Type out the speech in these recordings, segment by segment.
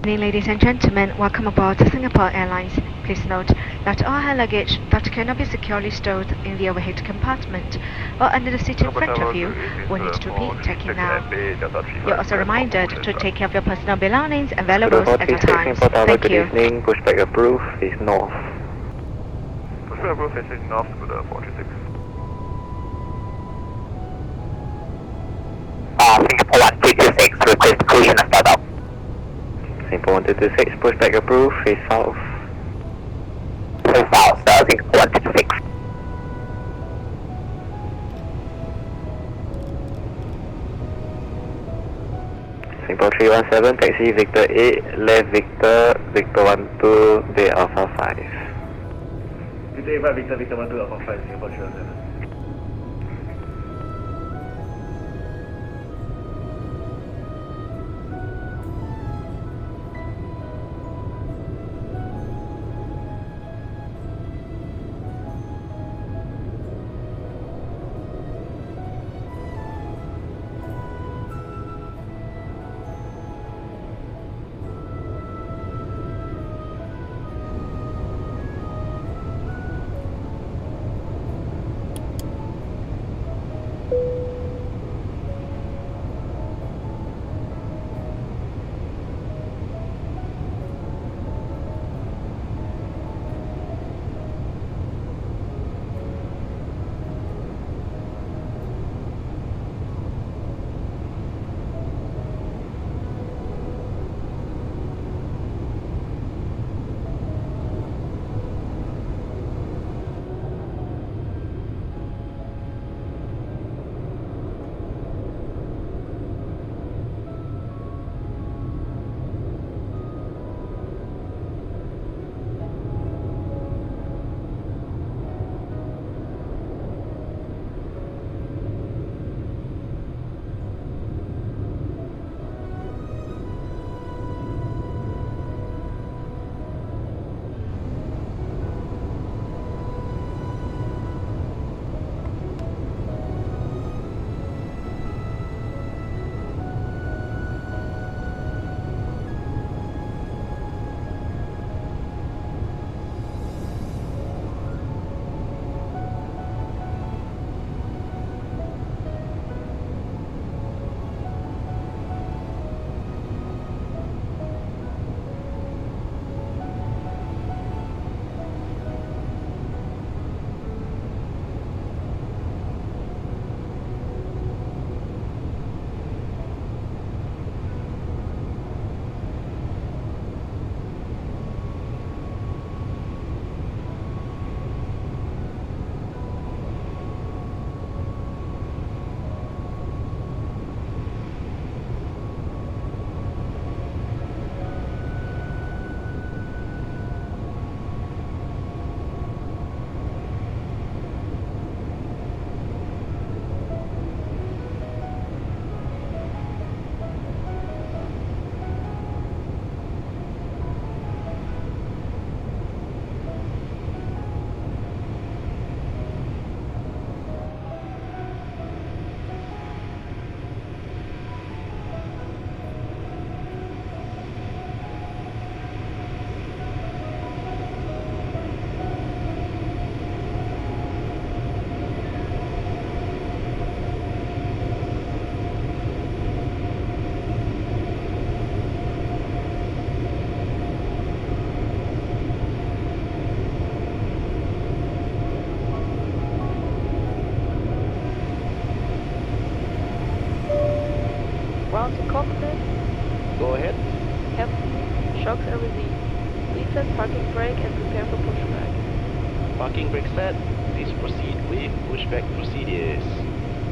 Good evening, ladies and gentlemen. Welcome aboard Singapore Airlines. Please note that all hand luggage that cannot be securely stored in the overhead compartment or under the seat in front of you will need to be taken now. You're also reminded to take care of your personal belongings and valuables at all times. Thank you. Good evening. Pushback approved. Face north. Pushback approved facing north to the 436. Singapore 1226, request cruise and start up. Singapore 1226, pushback approved. Face south. Face south, Singapore 1226. Singapore 317, taxi Victor 8, left Victor, Victor 12, Bay Alpha 5. Victor 8, Victor, Victor 12, Alpha 5, Singapore 317. Round to cockpit. Go ahead. Captain, shocks are released. Please set parking brake and prepare for pushback. Parking brake set. Please proceed with pushback procedures.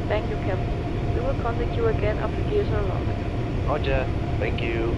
Thank you, Captain. We will contact you again after gears are locked. Roger. Thank you.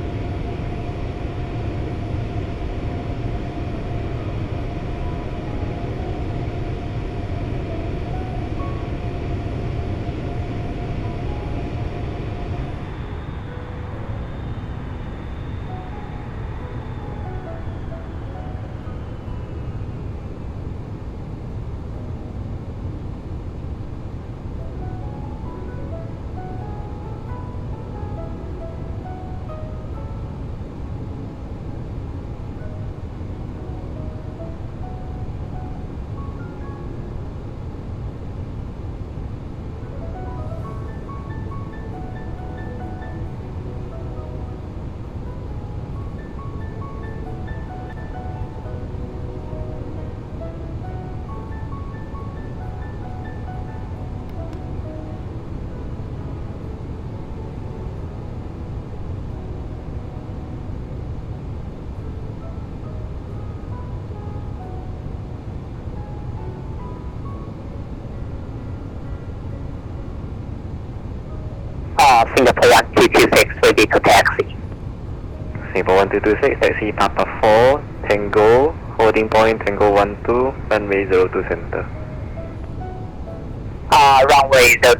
Singapore 1226 ready to taxi. Singapore 1226, taxi Papa 4, Tango, holding point Tango 12, runway 02 center. Runway 02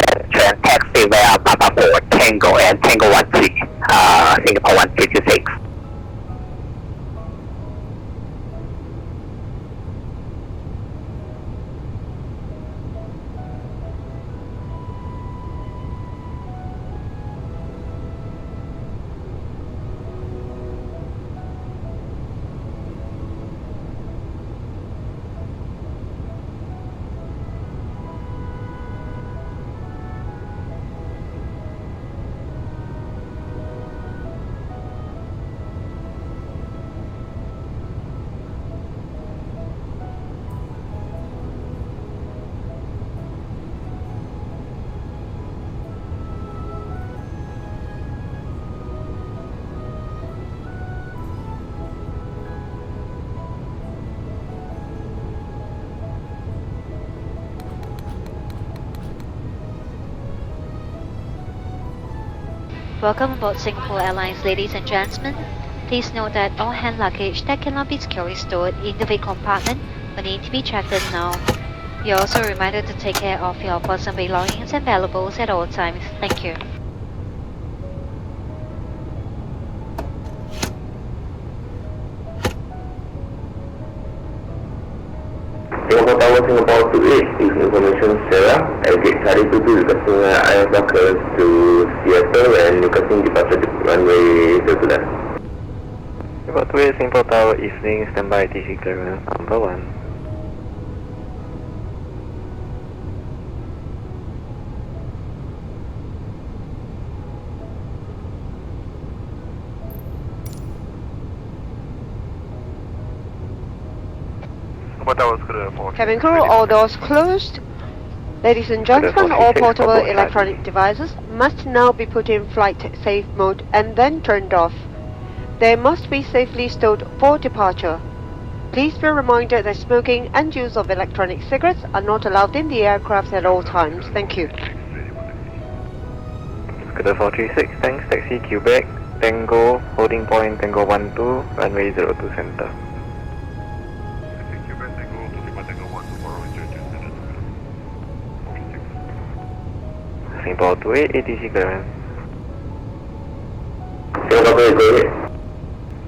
center, taxi via Papa 4, Tango and Tango 13, Singapore 1226. Welcome aboard Singapore Airlines, ladies and gentlemen. Please note that all hand luggage that cannot be securely stored in the vehicle compartment will need to be checked in now. You're also reminded to take care of your personal belongings and valuables at all times. Thank you. Singapore Tower, Singapore 28, this information Sarah. Exit Charlie 22, requesting IS Buckers to Seattle and requesting departure runway 02 left. Singapore 28, Singapore Tower, evening, standby TC clearance number 1. Cabin crew, all doors closed. Ladies and gentlemen, all portable electronic devices must now be put in flight safe mode and then turned off. They must be safely stowed for departure. Please be reminded that smoking and use of electronic cigarettes are not allowed in the aircraft at all times. Thank you. Scooter 436, thanks, taxi Quebec, Tango, holding point Tango 12, runway 02 center. Singapore 28, ATC clearance. Singapore 28.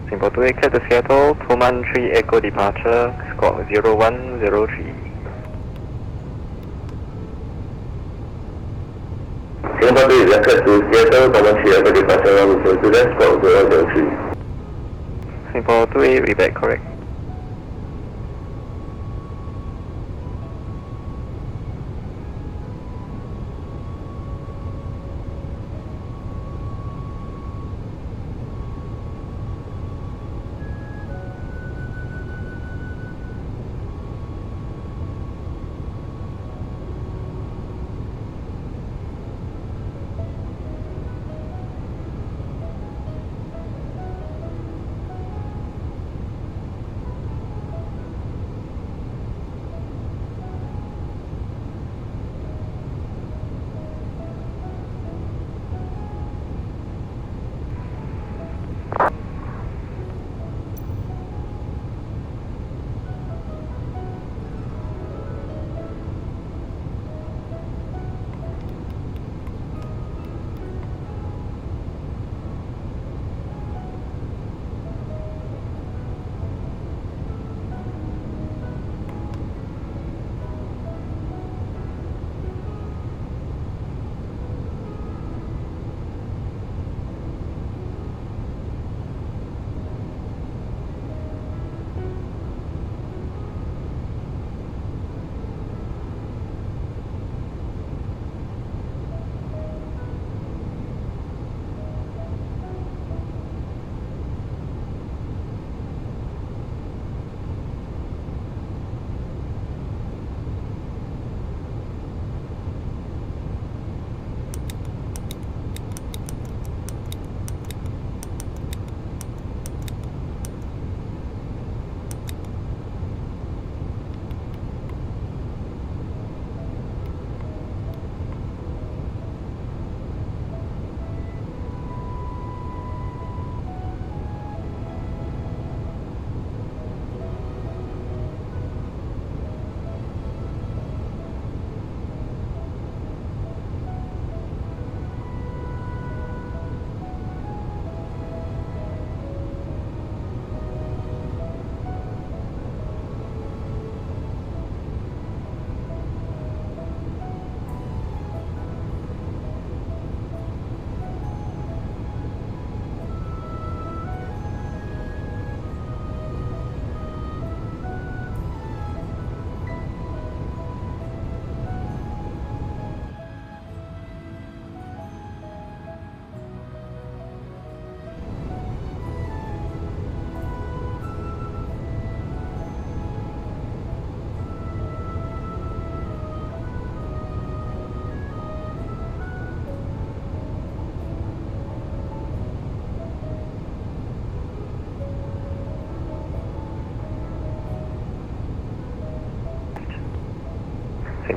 Singapore 28, clear to Seattle, 213 Echo departure, squawk 0103. Singapore 28, clear to Seattle, 213 Echo departure, 0103, squawk 003. Singapore 28, read back correct.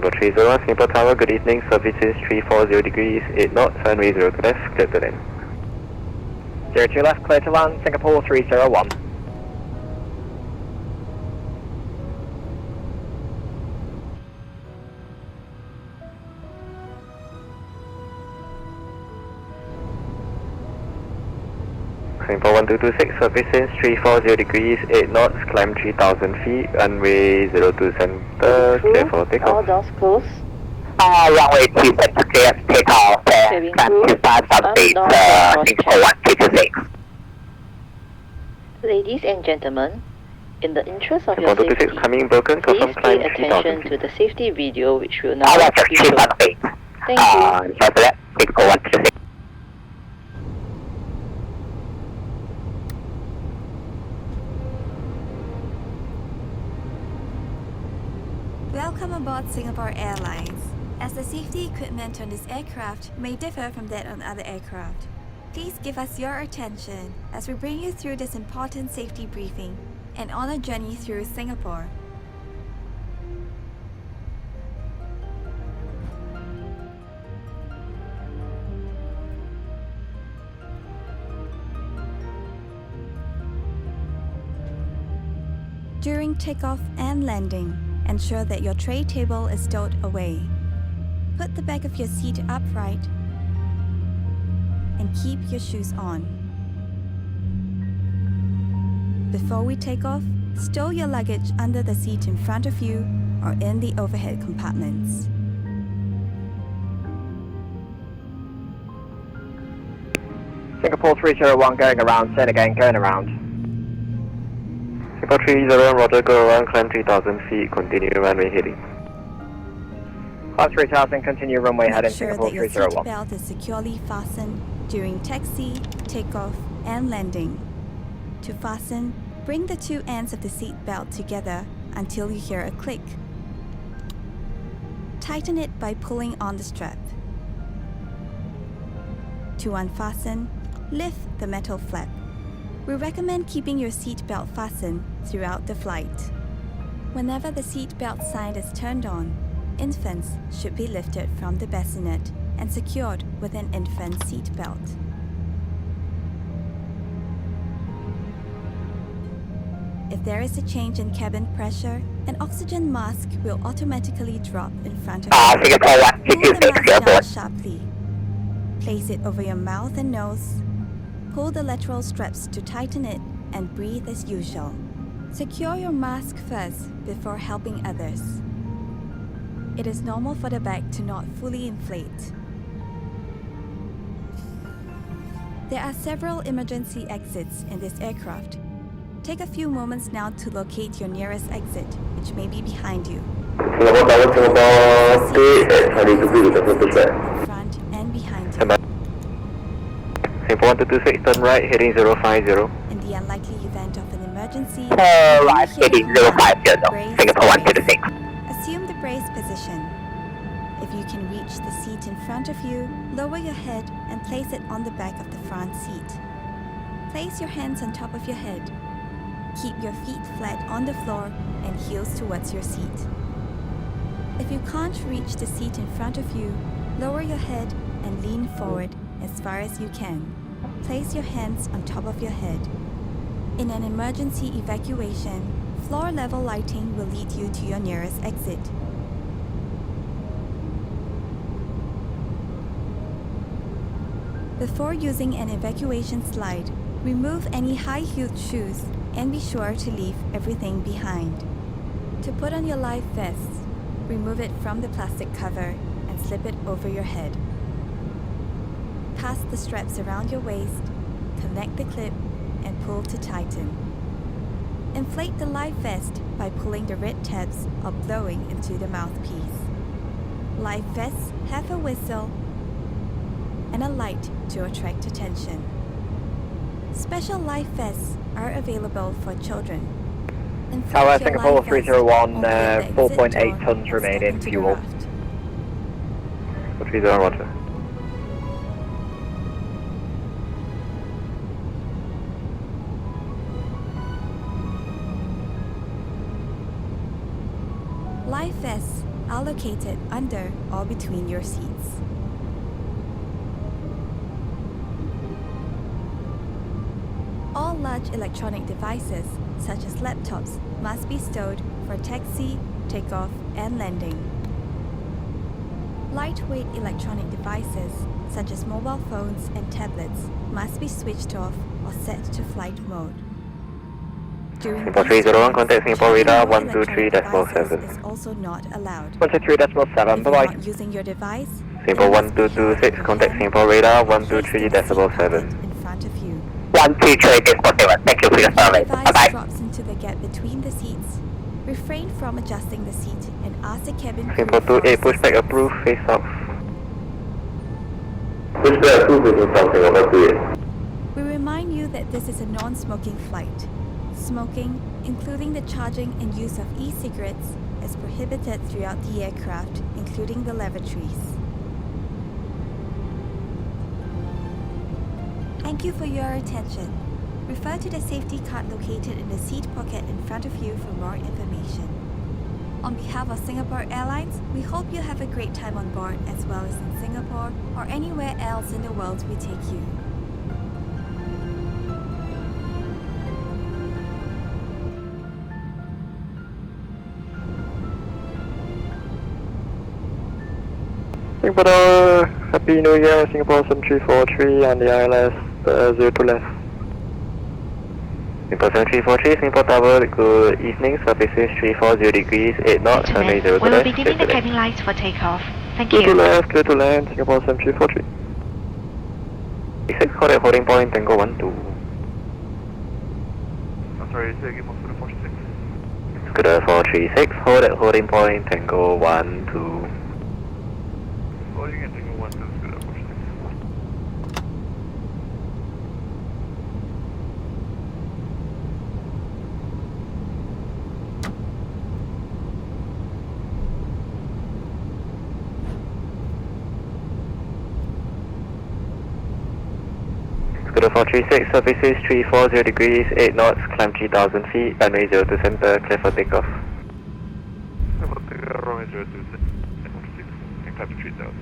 Singapore 301, Singapore Tower, good evening, services 340 degrees, 8 knots, runway 0 to left, clear to land. 02 left, clear to land, Singapore 301. Singapore 1226, services 340 degrees, 8 knots, climb 3000 feet, runway 02 center, clear for All takeoff. doors closed. Runway 2 center, clear, takeoff, Cabin climb crew, 2000 feet, unlock the Singapore 1226. Ladies and gentlemen, in the interest of your Singapore safety, 1226, coming broken, please confirm pay climb 3000 attention feet. to the safety video which will now Tower be shown. 3000 feet. Thank you. Just left, Singapore 1226. Welcome aboard Singapore Airlines. As the safety equipment on this aircraft may differ from that on other aircraft, please give us your attention as we bring you through this important safety briefing and on a journey through Singapore. During takeoff and landing, ensure that your tray table is stowed away. Put the back of your seat upright and keep your shoes on. Before we take off, stow your luggage under the seat in front of you or in the overhead compartments. Singapore 301 going around, say it again, going around. Singapore 301, roger, go around, climb 3000 feet, continue runway heading. Climb 3000, continue runway Make heading, sure Singapore that your 301. seat belt is securely fastened during taxi, takeoff, and landing. To fasten, bring the two ends of the seat belt together until you hear a click. Tighten it by pulling on the strap. To unfasten, lift the metal flap. We recommend keeping your seat belt fastened throughout the flight. Whenever the seat belt sign is turned on, infants should be lifted from the bassinet and secured with an infant seat belt. If there is a change in cabin pressure, an oxygen mask will automatically drop in front of you. Singapore Pull the 1226, mask clear down board. sharply. Place it over your mouth and nose. Pull the lateral straps to tighten it and breathe as usual. Secure your mask first before helping others. It is normal for the bag to not fully inflate. There are several emergency exits in this aircraft. Take a few moments now to locate your nearest exit, which may be behind you. Singapore Tower, Singapore 3 at 30 degrees with a purple flag. In front and behind you. Singapore 1226, turn right, heading 050. In the unlikely event of an emergency, Right, you heading hear the 050, brace Singapore brace. 1226. Assume the brace position. If you can reach the seat in front of you, lower your head and place it on the back of the front seat. Place your hands on top of your head. Keep your feet flat on the floor and heels towards your seat. If you can't reach the seat in front of you, lower your head and lean forward as far as you can. Place your hands on top of your head. In an emergency evacuation, floor level lighting will lead you to your nearest exit. Before using an evacuation slide, remove any high-heeled shoes and be sure to leave everything behind. To put on your life vest, remove it from the plastic cover and slip it over your head. Pass the straps around your waist, connect the clip, and pull to tighten. Inflate the life vest by pulling the red tabs or blowing into the mouthpiece. Life vests have a whistle and a light to attract attention. Special life vests are available for children. Inflate Tower your Singapore life vest 301, over the exit door 4.8 tons and remaining, step into the fuel. raft. 301, roger. Life vests are are located under or between your seats. All large electronic devices, such as laptops, must be stowed for taxi, takeoff, and landing. Lightweight electronic devices, such as mobile phones and tablets, must be switched off or set to flight mode. During Singapore these 301, times, contact Singapore charging radar more 123.7. electronic devices is also not allowed. 123.7, If you're bye-bye. not using your device, Singapore it must be held in 1226, your contact hand Singapore radar or placed in the seat pocket 123.7. in front of you. 123.7, thank you for your If your service. device Bye-bye. drops into the gap between the seats, refrain from adjusting the seat and ask the cabin crew Singapore for 28, pushback assistance. approved, face off. Pushback approved, facing south, Singapore 28. We remind you that this is a non-smoking flight. Smoking, including the charging and use of e-cigarettes, is prohibited throughout the aircraft, including the lavatories. Thank you for your attention. Refer to the safety card located in the seat pocket in front of you for more information. On behalf of Singapore Airlines, we hope you have a great time on board as well as in Singapore or anywhere else in the world we take you. Singapore Tower, Happy New Year, Singapore 7343 on the ILS 02 left. Singapore 7343, Singapore Tower, good evening, surface is 340 degrees, 8 knots, runway 02 We will left. be dimming the cabin lights for takeoff. Thank 02 you. left, clear to land, Singapore 7343. 6, hold at holding point, Tango 12. I'm sorry, say again, for the 46. Scooter 436, hold at holding point, Tango 12. Oh, you can take a 1 to Scooter 46. Scooter 436, surface is 340 degrees, 8 knots, climb 3000 feet, runway 02 center, clear for takeoff. Runway 02 center, 46, and climb to 3000.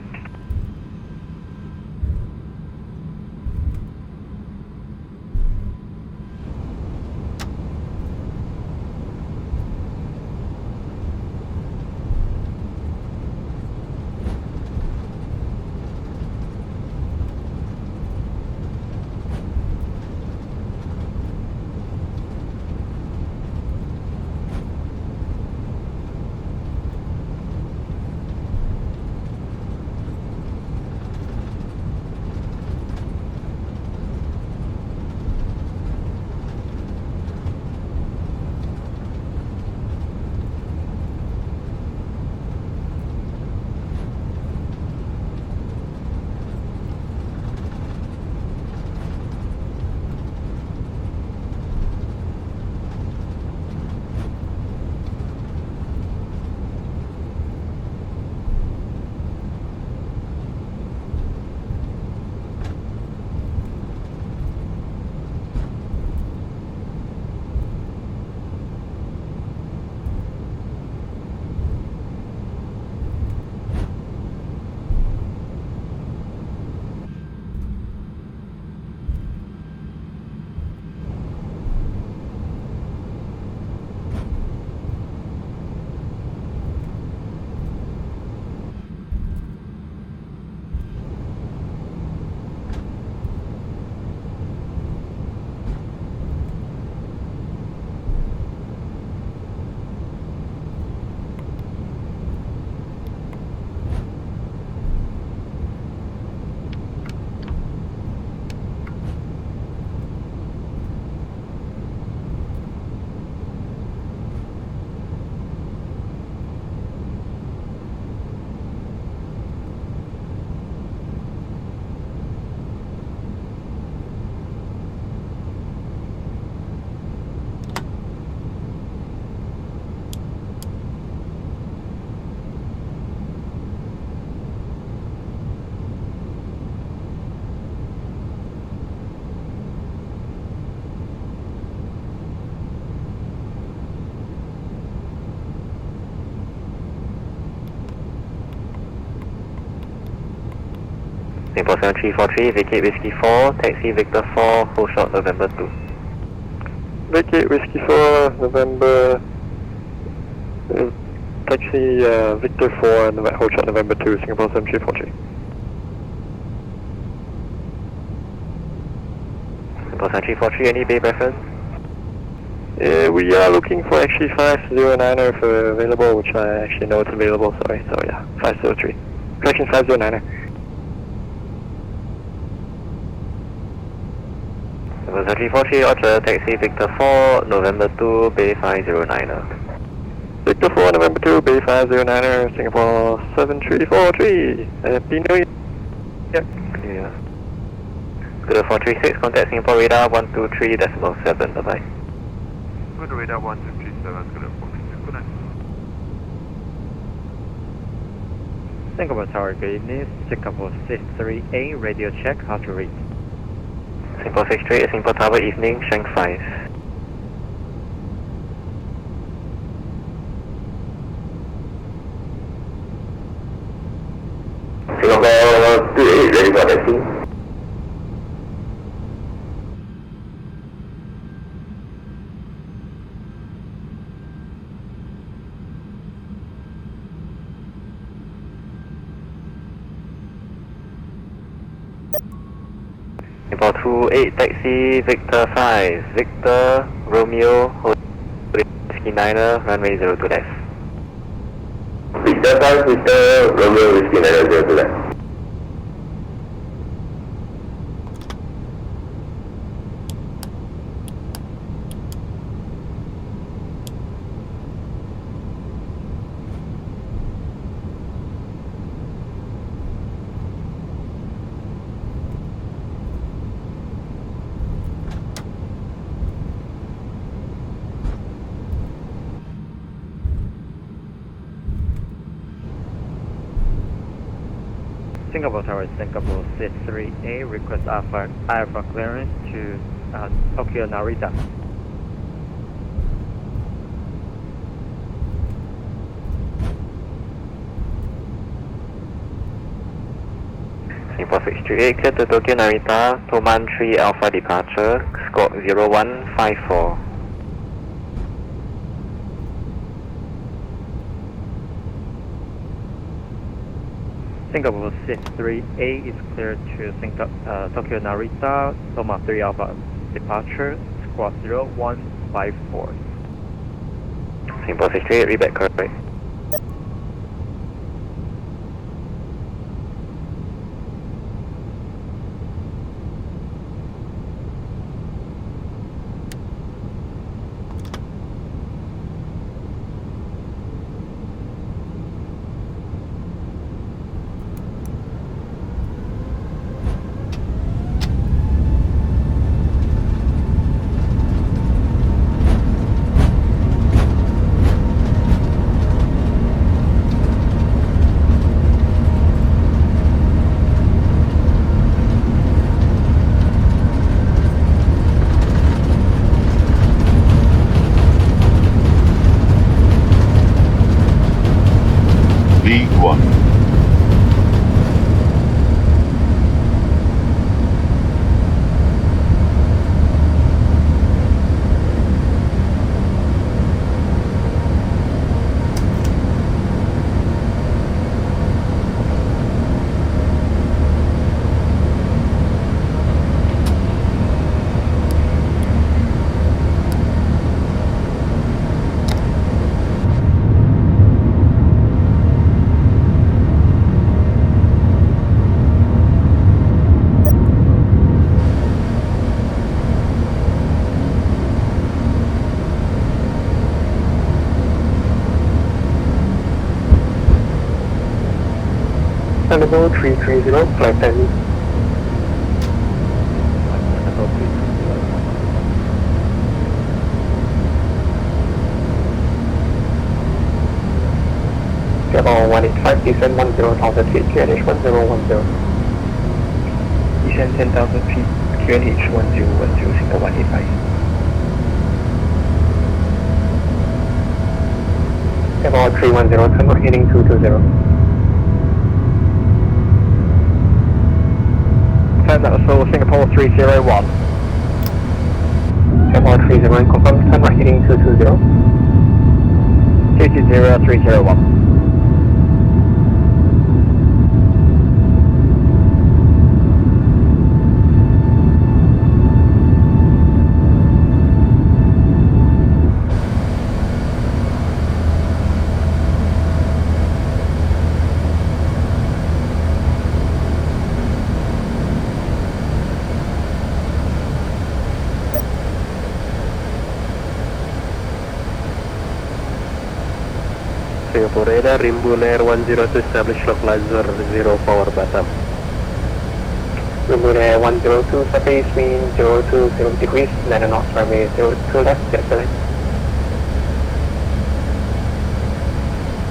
Singapore 7343, vacate Whiskey 4, taxi Victor 4, hold short November 2. Vacate Whiskey 4, November, taxi Victor 4, and hold shot November 2, Singapore 7343. Singapore 7343, any bay preference? We are looking for actually 509er if available, which I actually know it's available, sorry, so yeah, 503. Correction 509er. Singapore 7343, Roger, taxi Victor 4, November 2, bay 509er. Victor 4, November 2, bay 509er, Singapore 7343. Happy New Year. Yep. Clear. Good 436, contact Singapore radar 123.7, bye-bye. Good radar 1237, good 436, good night. Singapore Tower, good evening. Singapore 63A, radio check, how to read. Singapore 63, Singapore Tower, evening, Shank 5. Singapore 28, ready for taxi. Singapore 28, taxi Victor 5, Victor Romeo, Whiskey 9er, runway 02 left. Victor 5, Victor Romeo, Whiskey 9er, 02 left. Singapore Tower, Singapore 63A, request Alpha clearance to Tokyo Narita. Singapore 638, clear to Tokyo Narita, Toman 3 Alpha departure, squawk 0154. Singapore 63A is cleared to Tokyo Narita, Toma 3 Alpha departure, squawk 0154. Singapore 638, read back correct. Singapore 330, flight 10. Singapore 185, descend 10,000 feet, QNH 1010. Descend 10,000 feet, QNH 1010, Singapore 185. Singapore 310, turn right heading 220. confirm that was for Singapore 301. Singapore 301, confirm turn right heading 220. 220, 301. Singapore radar, Rimbun Air 102 establish localizer 0 power bottom. Rimbun Air 102, surface wind 020 degrees, land on north runway 02 left, jet select.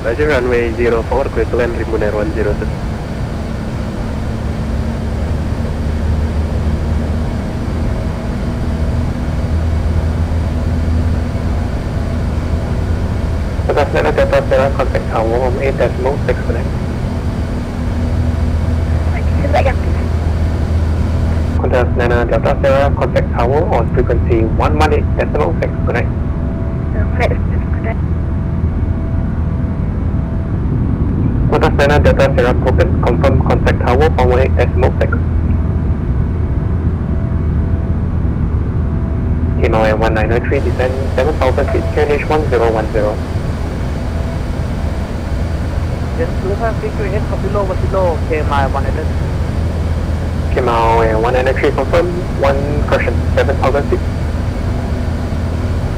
Roger, runway 04, clear to land, Rimbun Air 102. That's Nana Delta Sierra, contact tower from 8.6 connect. Contact Nana Delta Sierra, contact tower on frequency 118.6 connect. Contact Nana Delta Sierra token, confirm contact tower from 18.6. Kilo 1903, descend 7,000 feet, QNH 1010. Yes, Lufan CQ8 below, KMI 100. Kilo 103, confirm 1 correction, 7,000 feet.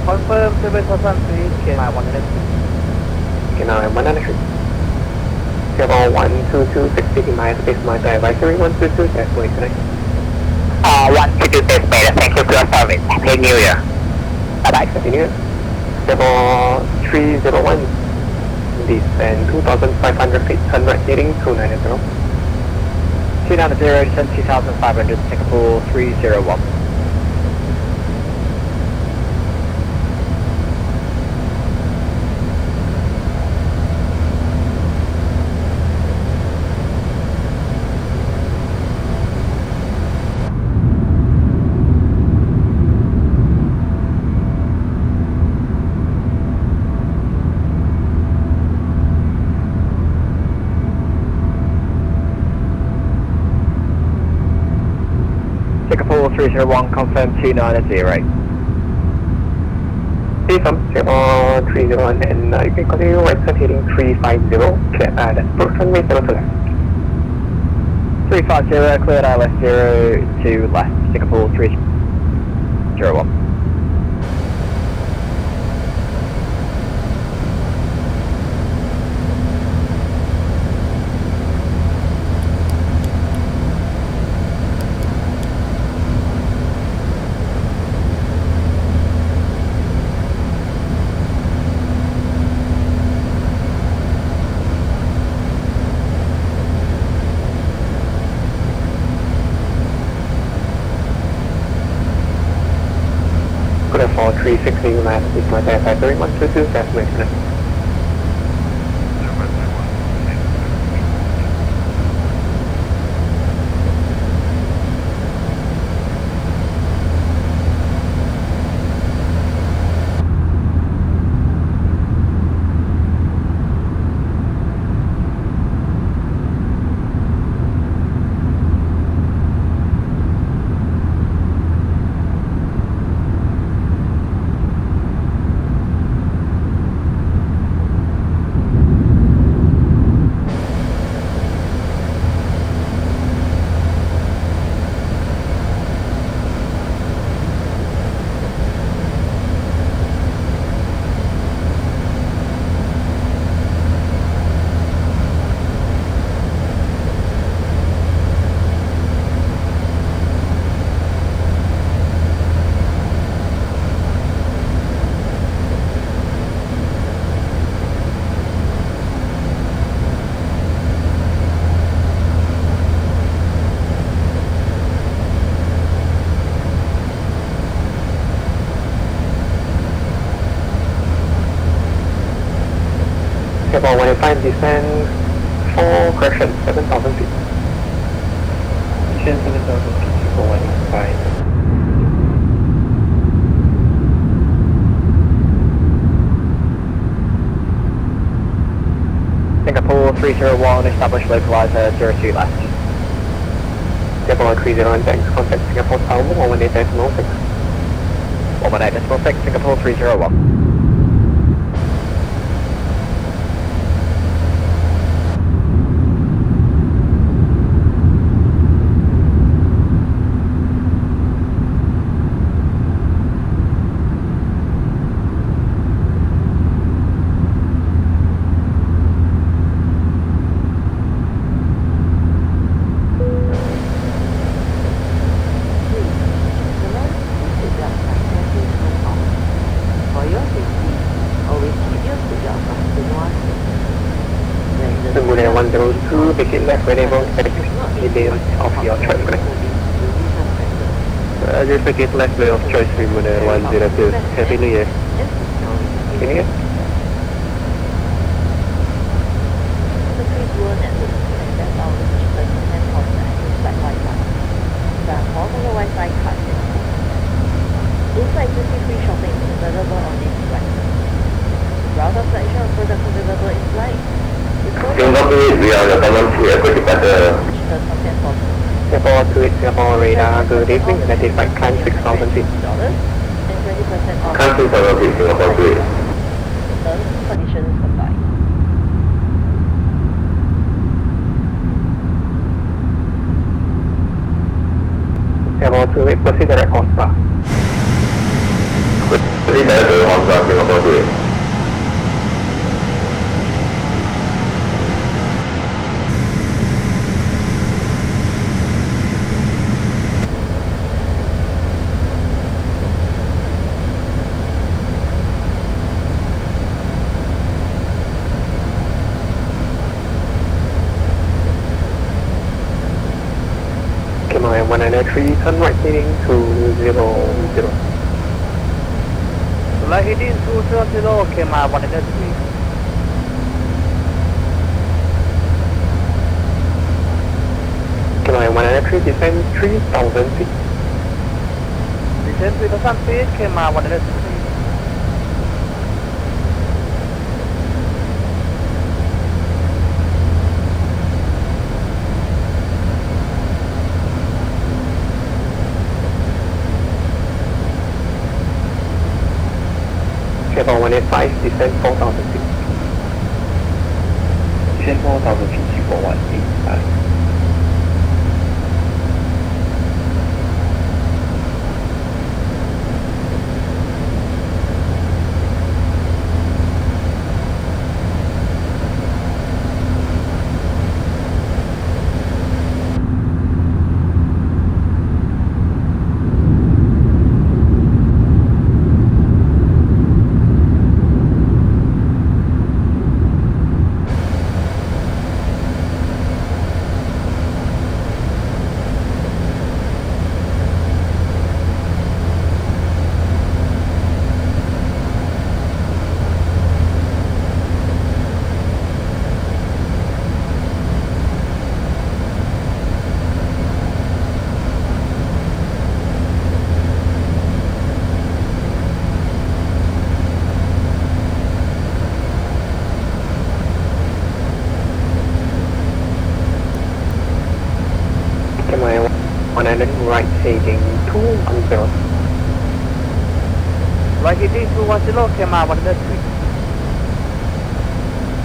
Confirm 7,000 feet, KMI 100. Kilo 103. Sierra 122, 60 miles, space mark advisory 122, that's way tonight. 122 space beta, thank you for your service. Happy New Year. Bye-bye. Happy New Year. Sierra 301. Descend 2,500 feet, turn right heading 290. 290, descend 2,500, Singapore 301. Singapore 301, confirm 290, right? From Sierra 301 and you can continue right side heading 350, clear that's approach runway 02 left. 350, cleared ILS 02 left, Singapore 301. For 360 land, is my advisory 122, that's way tonight. Singapore 185, descend 4 correction, 7,000 feet. Destination 7000 feet, 4185. Singapore 301, establish localizer 02 left. Singapore 301, thanks, contact Singapore Tower 118.6. 118.6, Singapore 301. Bermuda 102, make it left whenever delay of your choice. Just make it left way of choice, Bermuda 102. Happy New Year. Can you hear? Inside duty-free shopping is available on this flight. Router selection of products available in flight. Singapore, we are the common here, good departure. Singapore 28, Singapore radar, good evening, identified climb 6,000 feet. And 20% off. Climb 6,000 feet, Singapore 28. Terms, conditions apply. Singapore 28, proceed direct Costa. Proceed direct Costa, Singapore 28. Camera 193, turn right heading 200. Right heading 200, camera 193. Camera 193, descend 3,000 feet. Descend 3,000 feet, camera 193. Singapore 185, descend 4,000 feet. Descend 4,000 feet, 4185. Right heading 210. Right heading 210, camera 193.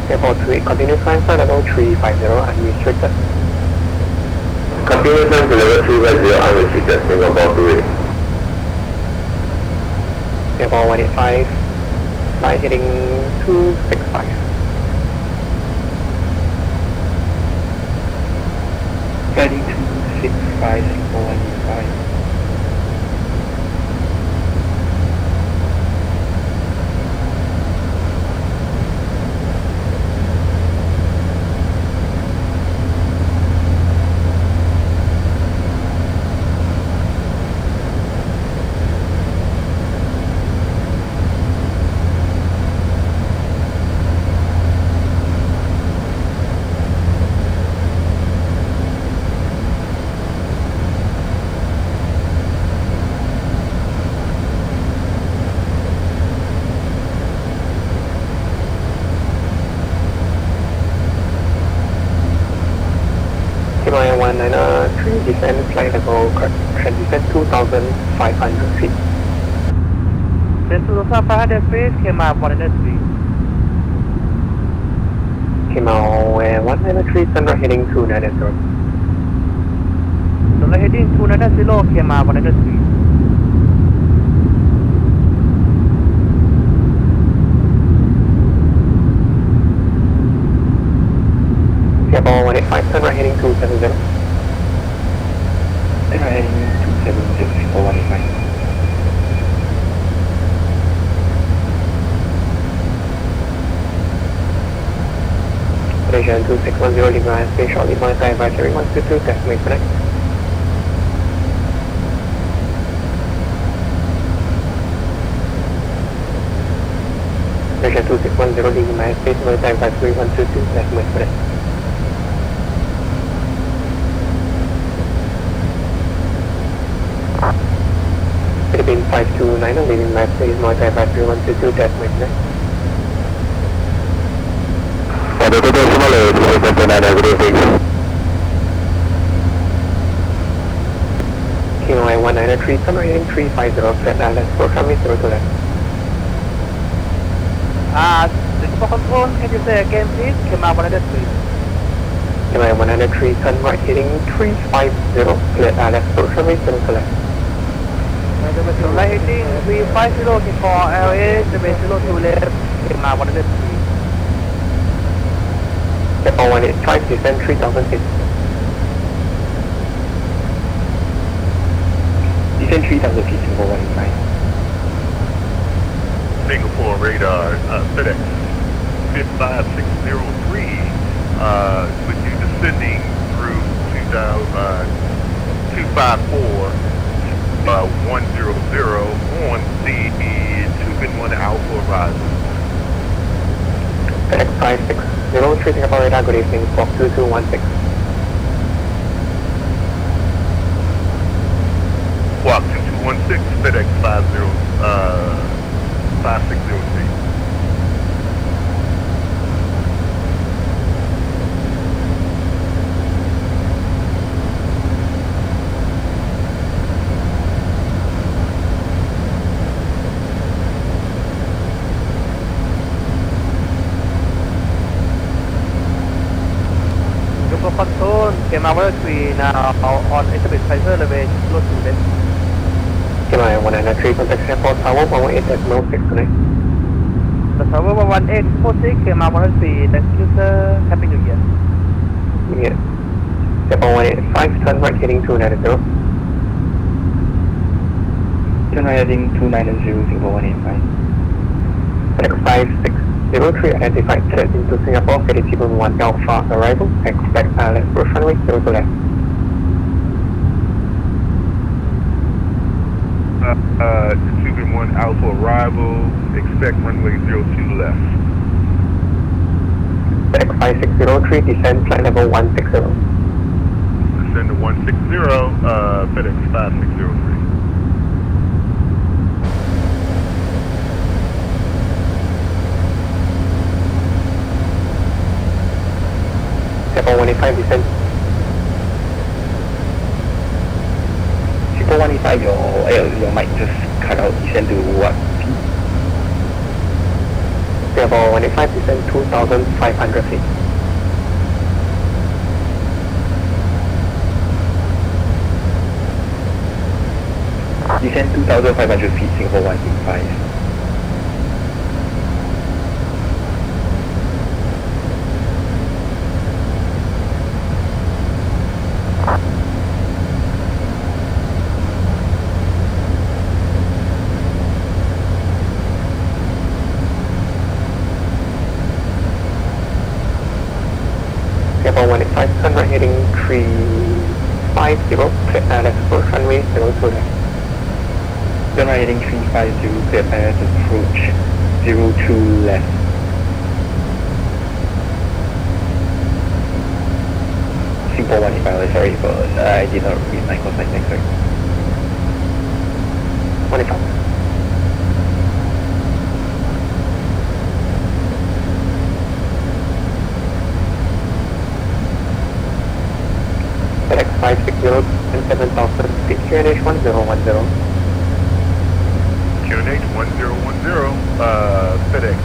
Singapore 28, continue climb flight level 350, unrestricted. Continue climb to level 350, unrestricted, Singapore 28. Singapore 185, flight heading 265. Heading 265, Singapore 185. descend 2,500 feet. Descend 2,500 feet, came out 103. Came out 193, sunrise heading 290. Sunrise heading 290, came out 103. Singapore 185, sunrise heading 270. Sunrise heading 270, Singapore 185. Malaysia 2610 Lima, space shortly monitor advisory 122, decimate connect. Malaysia 2610 Lima, space monitor advisory 122, decimate connect. Philippines 5290, leaving my space monitor advisory 122, decimate connect. KOI 193, summary heading 350, flat island, program is 0 to left. Singapore control, can you say again please? Came out 103. KOI 193, turn right heading 350, flat island, program is 0 to left. Sunrise heading 350, for LA, 702 left, came out 103. Singapore 185, descend 3,000 feet. Descend 3,000 feet, Singapore 185. Singapore radar, FedEx 55603, with you descending through 254 100 on the 2-1 Alpha arrival. FedEx 560, Singapore radar, good evening, squawk 2216. Squawk 2216, FedEx 5603. Control, came out 103, now on Elizabeth Kaiser elevation, close to left. KOI 193, contact Singapore Tower 118.6 connect. The Tower 1846, came out 103, thank you sir, Happy New Year. Yeah. Singapore 185, turn right heading 290. Turn right heading 290, Singapore 185. FedEx 5603, identified threat into Singapore, heading 1 Alpha arrival, expect left approach runway 0 to left. 2-1 Alpha arrival, expect runway 02 left. FedEx 5603, descend flight level 160. Descend to 160, FedEx 5603. Singapore 185, descend. Singapore 185, your mic just cut out, descend to what? Singapore 185, descend 2,500 feet. Descend 2,500 feet, Singapore 185. Singapore 185, turn right heading 350, clear left approach runway 0 to left. Turn right heading 350, clear left approach 02 left. Singapore 185, sorry, but I did not read my cosine next, sorry. 185. FedEx 560 and 7,000 feet QNH 1010. QNH 1010, FedEx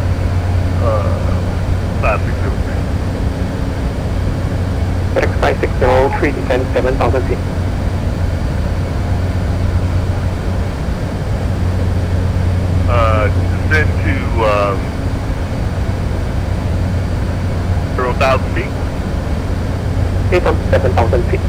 5603. FedEx 5603, descend 7,000 feet. Descend to 0,000 feet. It's on 7,000 feet.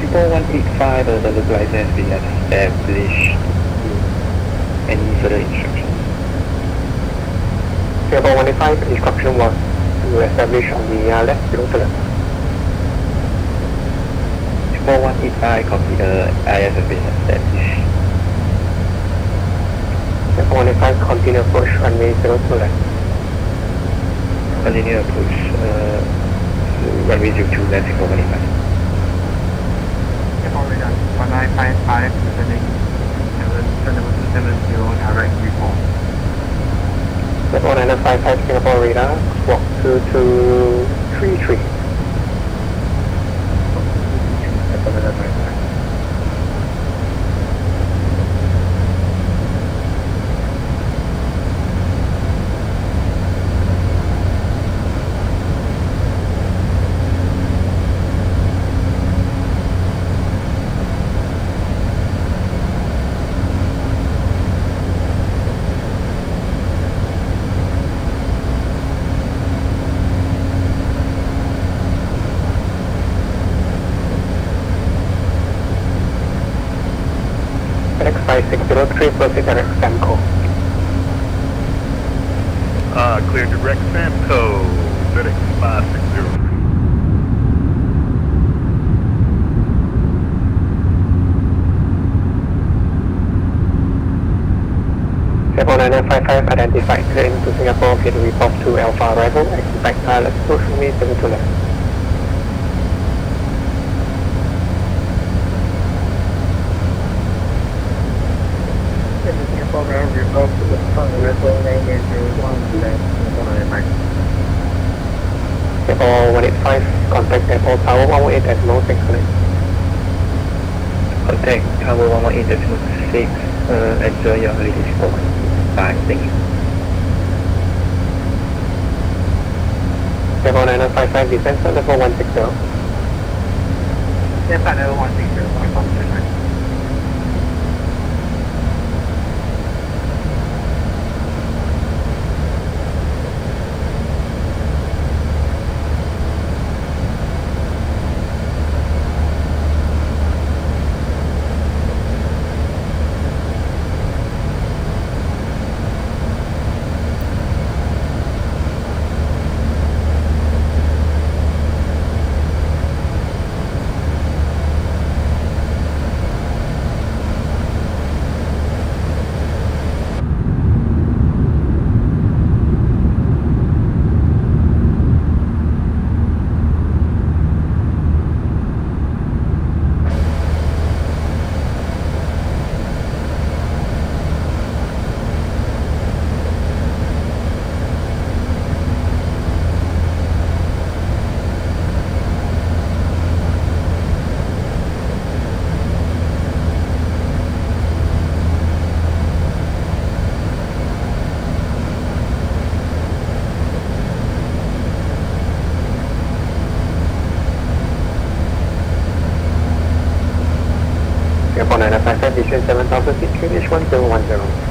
People 185, the localizer has been established. Any further instructions? Singapore 185, instruction 1 to establish on the left below the left. Singapore 185, copy, IS has been established. Singapore 185, continue approach runway 0 to left. Continue approach, runway 02 left, Singapore 185. Singapore radar 1955, descending 770, direct report. Singapore 955, Singapore radar, walk 2233. FedEx 5603, proceed direct SAMCO. Clear direct SAMCO, FedEx 560. Singapore 9955, identified, clearing to Singapore, get a report to Alpha arrival, expect pilot, push me 7 to left. Singapore ground report to the front arrival, 9801 to left, Singapore 995. Singapore 185, contact airport tower 118.600. Contact tower 118.6, enjoy your holiday for 5, thank you. Singapore 9955, descend to level 160. Descend to level 160, 1.29. Singapore 955, descend 7,000 feet, QNH 1010.